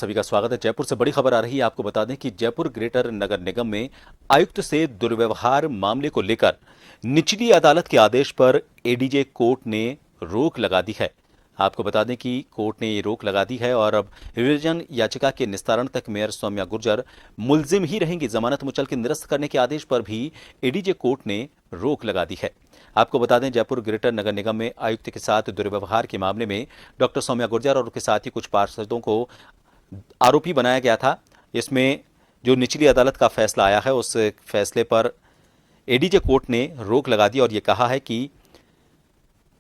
सभी का स्वागत है। जयपुर से बड़ी खबर आ रही है। आपको बता दें कि जयपुर ग्रेटर नगर निगम में आयुक्त से दुर्व्यवहार मामले को लेकर निचली अदालत के आदेश पर एडीजे कोर्ट ने रोक लगा दी है। आपको बता दें कि कोर्ट ने ये रोक लगा दी है और अब रिवीजन याचिका के निस्तारण तक मेयर सौम्या गुर्जर मुलजिम ही रहेंगी। जमानत मुचल के निरस्त करने के आदेश पर भी एडीजे कोर्ट ने रोक लगा दी है। आपको बता दें, जयपुर ग्रेटर नगर निगम में आयुक्त के साथ दुर्व्यवहार के मामले में डॉक्टर सौम्या गुर्जर और उनके साथ ही कुछ पार्षदों को आरोपी बनाया गया था। इसमें जो निचली अदालत का फैसला आया है, उस फैसले पर एडीजे कोर्ट ने रोक लगा दी और ये कहा है कि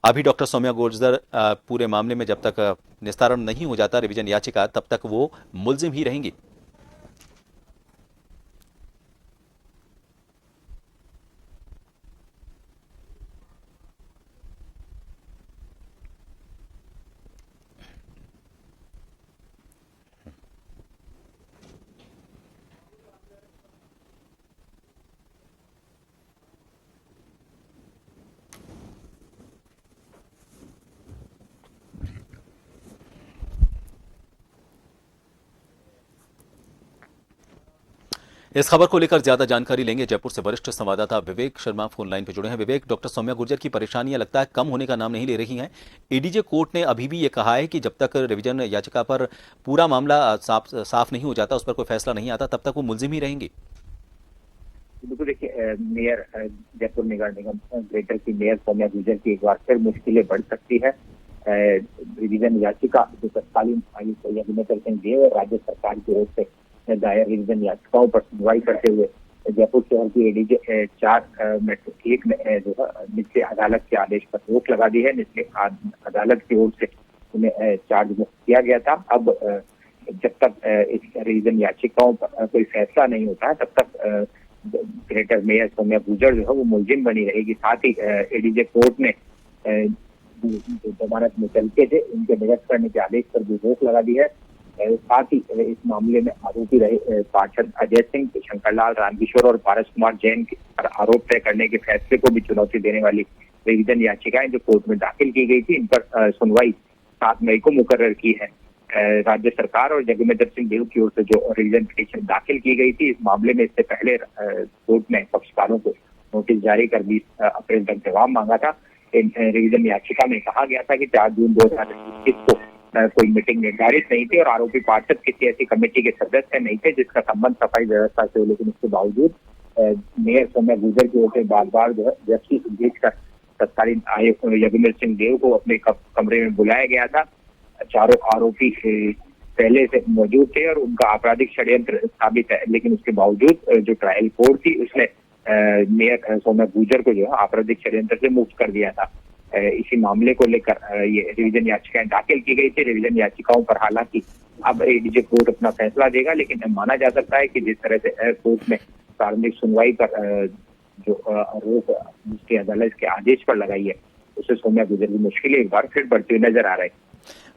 अभी डॉक्टर सौम्या गुर्जर पूरे मामले में जब तक निस्तारण नहीं हो जाता रिवीजन याचिका, तब तक वो मुलजिम ही रहेंगी। इस खबर को लेकर ज्यादा जानकारी लेंगे। जयपुर से वरिष्ठ संवाददाता विवेक शर्मा फोन लाइन पर जुड़े हैं। विवेक, डॉक्टर सौम्या गुर्जर की परेशानियां लगता है कम होने का नाम नहीं ले रही हैं। एडीजे कोर्ट ने अभी भी ये कहा है कि जब तक रिवीजन याचिका पर पूरा मामला साफ नहीं हो जाता, उस पर कोई फैसला नहीं आता, तब तक वो मुलजिम ही रहेंगी। बिल्कुल, देखिए, मेयर जयपुर नगर निगम ग्रेटर की मेयर सौम्या गुर्जर की एक बार फिर मुश्किलें बढ़ सकती है। रिवीजन याचिका जो तत्कालीन आयुक्त यज्ञेंद्र सिंह देव और राज्य सरकार की ओर से दायर रिवीजन याचिकाओं पर सुनवाई करते हुए जयपुर शहर की एडीजे 4 मेट्रो 1 ने जो है निचली अदालत के आदेश पर रोक लगा दी है। निचली अदालत की ओर से उन्हें चार्ज मुक्त किया गया था। अब जब तक इस रिवीजन याचिकाओं पर कोई फैसला नहीं होता है, तब तक ग्रेटर मेयर सौम्या गुर्जर जो है वो मुलजिम बनी रहेगी। साथ ही एडीजे कोर्ट ने जो जमानत मुचलके थे उनके निरस्त करने के आदेश पर भी रोक लगा दी है। साथ ही इस मामले में आरोपी रहे पार्षद अजय सिंह, शंकरलाल, रामकिशोर और पारस कुमार जैन पर आरोप तय करने के फैसले को भी चुनौती देने वाली रिवीजन याचिकाएं जो कोर्ट में दाखिल की गई थी, इन पर सुनवाई 7 मई को मुकर्रर की है। राज्य सरकार और यज्ञेंद्र सिंह देव की ओर से जो रिवीजन पिटीशन दाखिल की गई थी, इस मामले में इससे पहले कोर्ट ने पक्षकारों को नोटिस जारी कर 20 अप्रैल तक जवाब मांगा था। इन रिवीजन याचिका में कहा गया था कि 4 जून 2021 को कोई मीटिंग निर्धारित नहीं थी और आरोपी पार्षद किसी ऐसी कमेटी के सदस्य नहीं थे जिसका संबंध सफाई व्यवस्था से हो, लेकिन उसके बावजूद मेयर सौम्या गुर्जर की ओर से बार बार जो है व्यक्ति भेजकर तत्कालीन आयुक्त यज्ञेंद्र सिंह देव को अपने कमरे में बुलाया गया था। चारों आरोपी पहले से मौजूद थे और उनका आपराधिक षड्यंत्र साबित है, लेकिन उसके बावजूद जो ट्रायल कोर्ट थी उसने मेयर सौम्या गुर्जर को जो है आपराधिक षड्यंत्र से मुक्त कर दिया था। इसी मामले को लेकर ये रिवीजन याचिकाएं दाखिल की गई थी। रिवीजन याचिकाओं पर हालांकि अब एडीजे कोर्ट अपना फैसला देगा, लेकिन माना जा सकता है कि जिस तरह से कोर्ट ने प्रारंभिक सुनवाई पर जो रोक उसकी अदालत के आदेश पर लगाई है, उससे सौम्या गुर्जर की मुश्किलें एक बार फिर बढ़ती हुई नजर आ रही।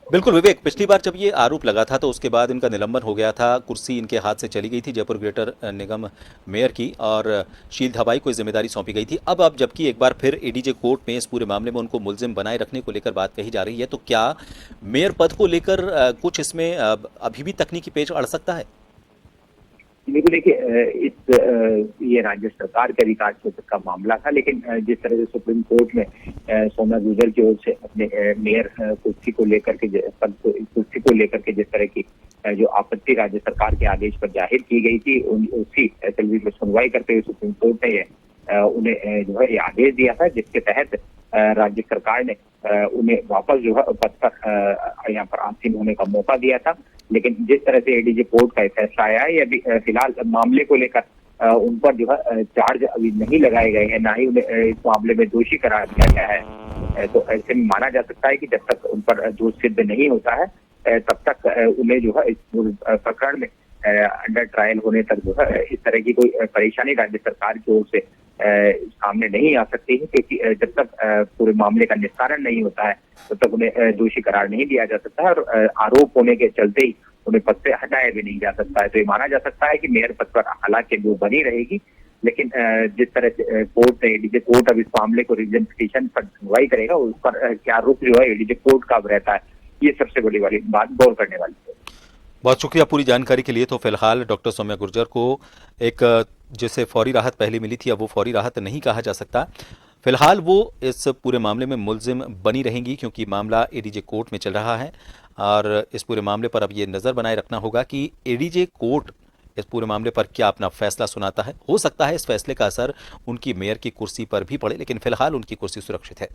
बिल्कुल विवेक, पिछली बार जब ये आरोप लगा था तो उसके बाद इनका निलंबन हो गया था, कुर्सी इनके हाथ से चली गई थी जयपुर ग्रेटर निगम मेयर की, और शील धबाई को जिम्मेदारी सौंपी गई थी। अब जबकि एक बार फिर एडीजे कोर्ट में इस पूरे मामले में उनको मुलजिम बनाए रखने को लेकर बात कही जा रही है, तो क्या मेयर पद को लेकर कुछ इसमें अभी भी तकनीकी पेच अड़ सकता है? बिल्कुल, देखिए, ये राज्य सरकार के अधिकार क्षेत्र का मामला था, लेकिन जिस तरह से सुप्रीम कोर्ट में सौम्या गुर्जर की ओर से अपने मेयर कुर्सी को लेकर के कुर्सी को लेकर के जिस तरह की जो आपत्ति राज्य सरकार के आदेश पर जाहिर की गई थी, उसी एसएलवी में सुनवाई करते हुए सुप्रीम कोर्ट ने उन्हें जो है ये आदेश दिया था, जिसके तहत राज्य सरकार ने उन्हें वापस जो है पद पर यहाँ पर आसीन होने का मौका दिया था। लेकिन जिस तरह से एडीजे कोर्ट का फैसला आया है, अभी फिलहाल मामले को लेकर उन पर जो है चार्ज अभी नहीं लगाए गए हैं, ना ही उन्हें इस मामले में दोषी करार दिया गया है। तो ऐसे में माना जा सकता है कि जब तक उन पर दोष सिद्ध नहीं होता है, तब तक उन्हें जो है इस प्रकरण में अंडर ट्रायल होने तक जो है इस तरह की कोई परेशानी राज्य सरकार की ओर से सामने नहीं आ सकती है, क्योंकि जब तक पूरे मामले का निस्तारण नहीं होता है तब तक उन्हें दोषी करार नहीं दिया जा सकता है और आरोप होने के चलते ही उन्हें पद से हटाया भी नहीं जा सकता है। तो ये माना जा सकता है कि मेयर पद पर हालांकि वो बनी रहेगी, लेकिन जिस तरह से कोर्ट ने एडीजे कोर्ट अब इस मामले को रिवीजन पिटीशन पर सुनवाई करेगा, उस पर क्या रुख जो है एडीजे कोर्ट का अब रहता है, ये सबसे बड़ी वाली बात गौर करने वाली है। बहुत शुक्रिया पूरी जानकारी के लिए। तो फिलहाल डॉक्टर सौम्या गुर्जर को एक जैसे फौरी राहत पहले मिली थी, अब वो फौरी राहत नहीं कहा जा सकता। फिलहाल वो इस पूरे मामले में मुलजिम बनी रहेंगी क्योंकि मामला एडीजे कोर्ट में चल रहा है और इस पूरे मामले पर अब ये नज़र बनाए रखना होगा कि एडीजे कोर्ट इस पूरे मामले पर क्या अपना फैसला सुनाता है। हो सकता है इस फैसले का असर उनकी मेयर की कुर्सी पर भी पड़े, लेकिन फिलहाल उनकी कुर्सी सुरक्षित है।